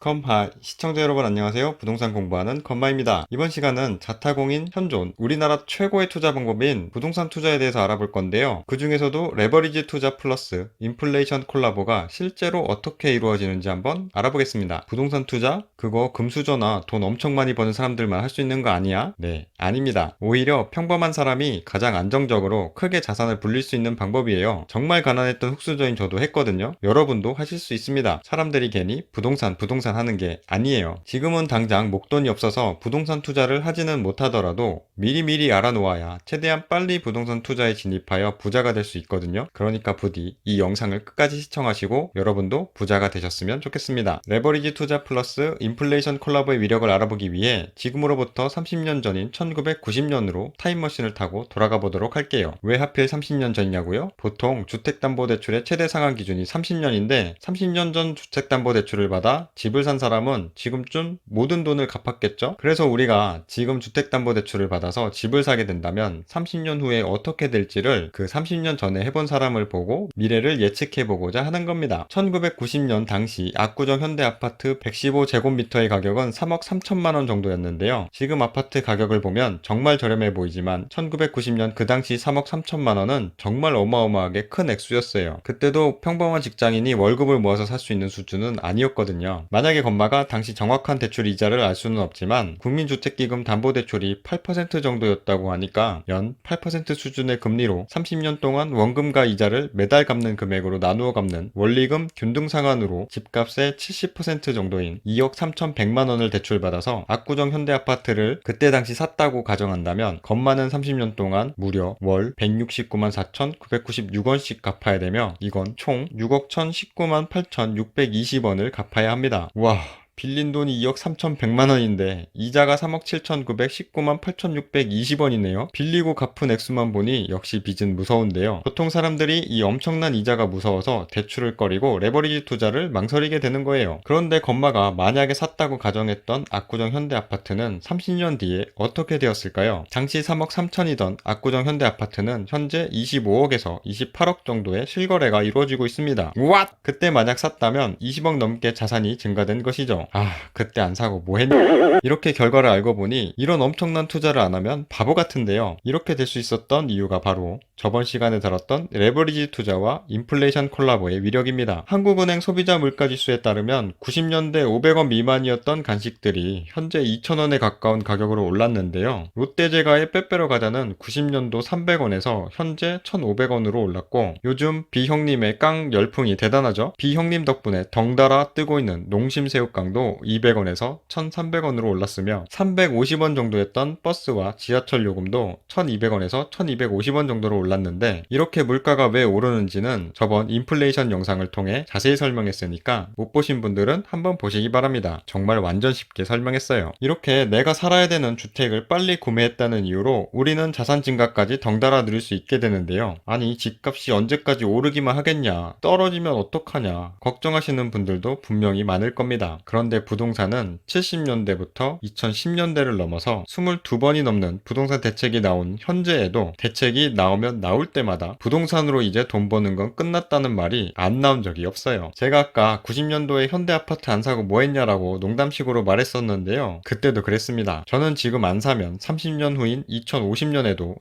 컴하 시청자 여러분 안녕하세요. 부동산 공부하는 컴마입니다. 이번 시간은 자타공인 현존 우리나라 최고의 투자 방법인 부동산 투자에 대해서 알아볼 건데요. 그 중에서도 레버리지 투자 플러스 인플레이션 콜라보가 실제로 어떻게 이루어지는지 한번 알아보겠습니다. 부동산 투자? 그거 금수저나 돈 엄청 많이 버는 사람들만 할 수 있는 거 아니야? 네, 아닙니다. 오히려 평범한 사람이 가장 안정적으로 크게 자산을 불릴 수 있는 방법이에요. 정말 가난했던 흙수저인 저도 했거든요. 여러분도 하실 수 있습니다. 사람들이 괜히 부동산 하는 게 아니에요. 지금은 당장 목돈이 없어서 부동산 투자를 하지는 못하더라도 미리미리 알아놓아야 최대한 빨리 부동산 투자에 진입하여 부자가 될 수 있거든요. 그러니까 부디 이 영상을 끝까지 시청하시고 여러분도 부자가 되셨으면 좋겠습니다. 레버리지 투자 플러스 인플레이션 콜라보의 위력을 알아보기 위해 지금으로부터 30년 전인 1990년으로 타임머신을 타고 돌아가 보도록 할게요. 왜 하필 30년 전이냐고요? 보통 주택담보대출의 최대 상한 기준이 30년인데 30년 전 주택담보대출을 받아 집을 산 사람은 지금쯤 모든 돈을 갚았겠죠? 그래서 우리가 지금 주택담보대출을 받아서 집을 사게 된다면 30년 후에 어떻게 될지를 그 30년 전에 해본 사람을 보고 미래를 예측해보고자 하는 겁니다. 1990년 당시 압구정 현대아파트 115제곱미터의 가격은 3억 3천만 원 정도였는데요. 지금 아파트 가격을 보면 정말 저렴해 보이지만 1990년 그 당시 3억 3천만 원은 정말 어마어마하게 큰 액수였어요. 그때도 평범한 직장인이 월급을 모아서 살 수 있는 수준은 아니었거든요. 만약에 건마가 당시 정확한 대출 이자를 알 수는 없지만 국민주택기금 담보대출이 8% 정도였다고 하니까 연 8% 수준의 금리로 30년 동안 원금과 이자를 매달 갚는 금액으로 나누어 갚는 원리금 균등상환으로 집값의 70% 정도인 2억 3,100만 원을 대출받아서 압구정 현대아파트를 그때 당시 샀다고 가정한다면 건마는 30년 동안 무려 월 169만 4,996원씩 갚아야 되며 이건 총 6억 1,019만 8,620원을 갚아야 합니다. 와, 빌린 돈이 2억 3,100만 원인데 이자가 3억 7,919만 8,620원이네요. 빌리고 갚은 액수만 보니 역시 빚은 무서운데요. 보통 사람들이 이 엄청난 이자가 무서워서 대출을 꺼리고 레버리지 투자를 망설이게 되는 거예요. 그런데 건마가 만약에 샀다고 가정했던 압구정 현대아파트는 30년 뒤에 어떻게 되었을까요? 당시 3억 3천이던 압구정 현대아파트는 현재 25억에서 28억 정도의 실거래가 이루어지고 있습니다. What? 그때 만약 샀다면 20억 넘게 자산이 증가된 것이죠. 그때 안 사고 뭐 했냐? 이렇게 결과를 알고 보니 이런 엄청난 투자를 안 하면 바보 같은데요. 이렇게 될 수 있었던 이유가 바로 저번 시간에 다뤘던 레버리지 투자와 인플레이션 콜라보의 위력입니다. 한국은행 소비자 물가지수에 따르면 90년대 500원 미만이었던 간식들이 현재 2,000원에 가까운 가격으로 올랐는데요. 롯데제과의 빼빼로 과자는 90년도 300원에서 현재 1,500원으로 올랐고 요즘 비형님의 깡 열풍이 대단하죠. 비형님 덕분에 덩달아 뜨고 있는 농심새우깡도 200원에서 1,300원으로 올랐으며 350원 정도였던 버스와 지하철 요금도 1,200원에서 1,250원 정도로 올랐는데 이렇게 물가가 왜 오르는지는 저번 인플레이션 영상을 통해 자세히 설명했으니까 못 보신 분들은 한번 보시기 바랍니다. 정말 완전 쉽게 설명했어요. 이렇게 내가 살아야 되는 주택을 빨리 구매했다는 이유로 우리는 자산 증가까지 덩달아 누릴 수 있게 되는데요. 아니 집값이 언제까지 오르기만 하겠냐, 떨어지면 어떡하냐 걱정하시는 분들도 분명히 많을 겁니다. 그런데 부동산은 70년대부터 2010년대를 넘어서 22번이 넘는 부동산 대책이 나온 현재에도 대책이 나오면 나올 때마다 부동산으로 이제 돈 버는 건 끝났다는 말이 안 나온 적이 없어요. 제가 아까 90년도에 현대 아파트 안 사고 뭐 했냐라고 농담식으로 말했었는데요. 그때도 그랬습니다. 저는 지금 안 사면 30년 후인 2050년에도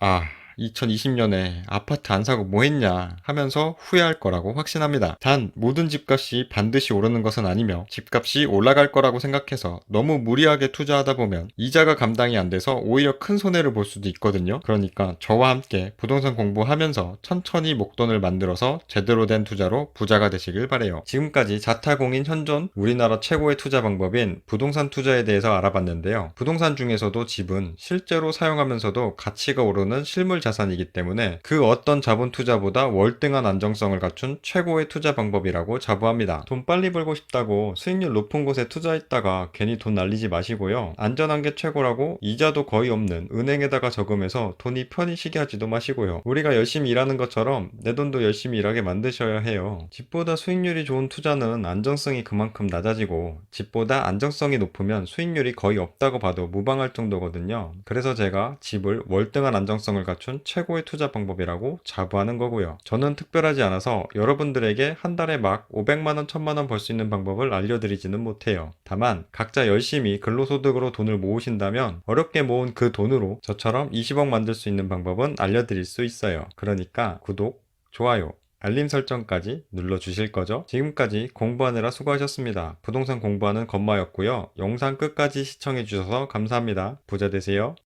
2020년에 아파트 안 사고 뭐 했냐 하면서 후회할 거라고 확신합니다. 단 모든 집값이 반드시 오르는 것은 아니며 집값이 올라갈 거라고 생각해서 너무 무리하게 투자하다 보면 이자가 감당이 안 돼서 오히려 큰 손해를 볼 수도 있거든요. 그러니까 저와 함께 부동산 공부하면서 천천히 목돈을 만들어서 제대로 된 투자로 부자가 되시길 바래요. 지금까지 자타공인 현존 우리나라 최고의 투자 방법인 부동산 투자에 대해서 알아봤는데요. 부동산 중에서도 집은 실제로 사용하면서도 가치가 오르는 실물 자산이기 때문에 그 어떤 자본 투자보다 월등한 안정성을 갖춘 최고의 투자 방법이라고 자부합니다. 돈 빨리 벌고 싶다고 수익률 높은 곳에 투자했다가 괜히 돈 날리지 마시고요. 안전한 게 최고라고 이자도 거의 없는 은행에다가 저금해서 돈이 편히 쉬게 하지도 마시고요. 우리가 열심히 일하는 것처럼 내 돈도 열심히 일하게 만드셔야 해요. 집보다 수익률이 좋은 투자는 안정성이 그만큼 낮아지고 집보다 안정성이 높으면 수익률이 거의 없다고 봐도 무방할 정도거든요. 그래서 제가 집을 월등한 안정성을 갖춘 있는 최고의 투자 방법이라고 자부하는 거고요. 저는 특별하지 않아서 여러분들에게 한 달에 막 500만원, 1000만원 벌 수 있는 방법을 알려드리지는 못해요. 다만 각자 열심히 근로소득으로 돈을 모으신다면 어렵게 모은 그 돈으로 저처럼 20억 만들 수 있는 방법은 알려드릴 수 있어요. 그러니까 구독, 좋아요, 알림 설정까지 눌러주실 거죠? 지금까지 공부하느라 수고하셨습니다. 부동산 공부하는 건마였고요. 영상 끝까지 시청해주셔서 감사합니다. 부자 되세요.